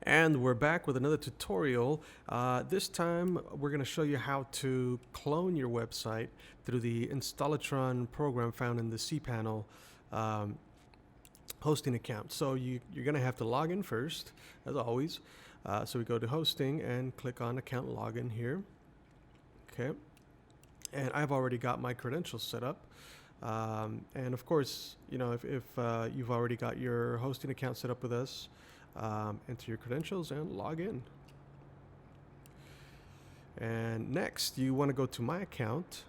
And we're back with another tutorial. This time we're going to show you how to clone your website through the Installatron program found in the cPanel hosting account. So you're going to have to log in first, as always. So we go to hosting and click on account login here. Okay. And I've already got my credentials set up. And of course, you know, if you've already got your hosting account set up with us, enter your credentials and log in. And next, you want to go to My Account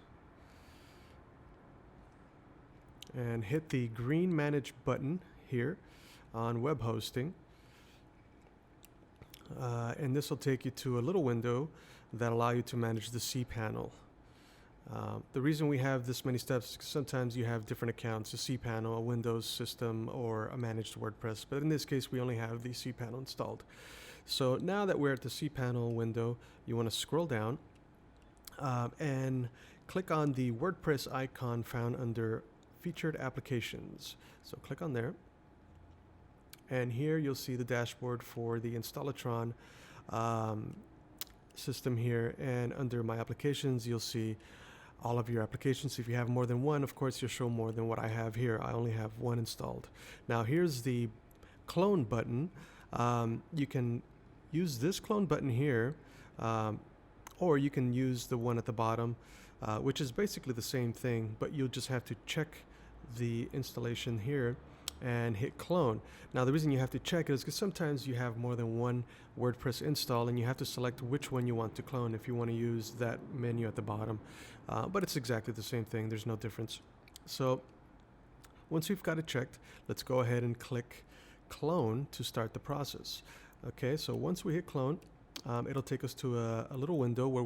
and hit the green Manage button here on web hosting. And this will take you to a little window that allow you to manage the cPanel. The reason we have this many steps is because sometimes you have different accounts, a cPanel, a Windows system, or a managed WordPress. But in this case, we only have the cPanel installed. So now that we're at the cPanel window, you want to scroll down and click on the WordPress icon found under Featured Applications. So click on there. And here you'll see the dashboard for the Installatron system here. And under My Applications, you'll see all of your applications. If you have more than one, of course, you'll show more than what I have here. I only have one installed. Now here's the clone button. You can use this clone button here, or you can use the one at the bottom, which is basically the same thing, but you'll just have to check the installation here and hit clone. Now the reason you have to check it is because sometimes you have more than one WordPress install and you have to select which one you want to clone if you want to use that menu at the bottom. But it's exactly the same thing, there's no difference. So once we've got it checked, let's go ahead and click clone to start the process. Okay, so once we hit clone, it'll take us to a little window where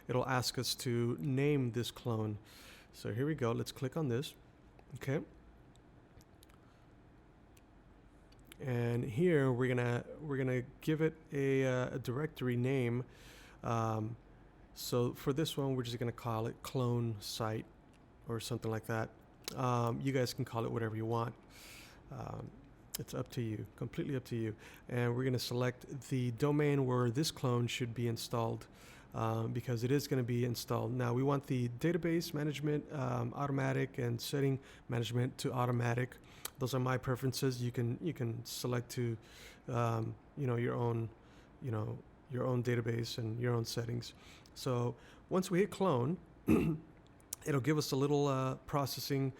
it'll ask us to name this clone. So here we go, let's click on this. Okay. And here we're gonna give it a directory name. So for this one, we're just gonna call it clone site or something like that. You guys can call it whatever you want. It's up to you, completely up to you. And we're gonna select the domain where this clone should be installed, because it is gonna be installed. Now we want the database management automatic and setting management to automatic. Those are my preferences. You can select to, your own database and your own settings. So once we hit clone, it'll give us a little processing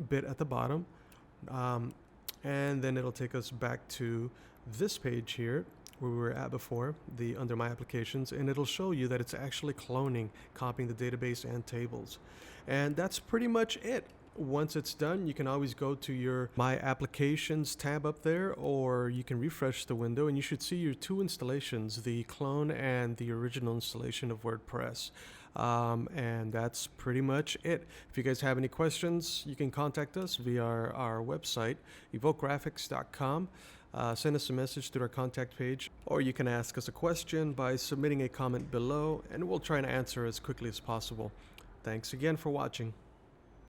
bit at the bottom, and then it'll take us back to this page here where we were at before, under My Applications, and it'll show you that it's actually cloning, copying the database and tables. And that's pretty much it. Once it's done, you can always go to your My Applications tab up there, or you can refresh the window and you should see your two installations, the clone and the original installation of WordPress. And that's pretty much it. If you guys have any questions, you can contact us via our website, evokegraffix.com. Send us a message through our contact page, or you can ask us a question by submitting a comment below, and we'll try and answer as quickly as possible. Thanks again for watching.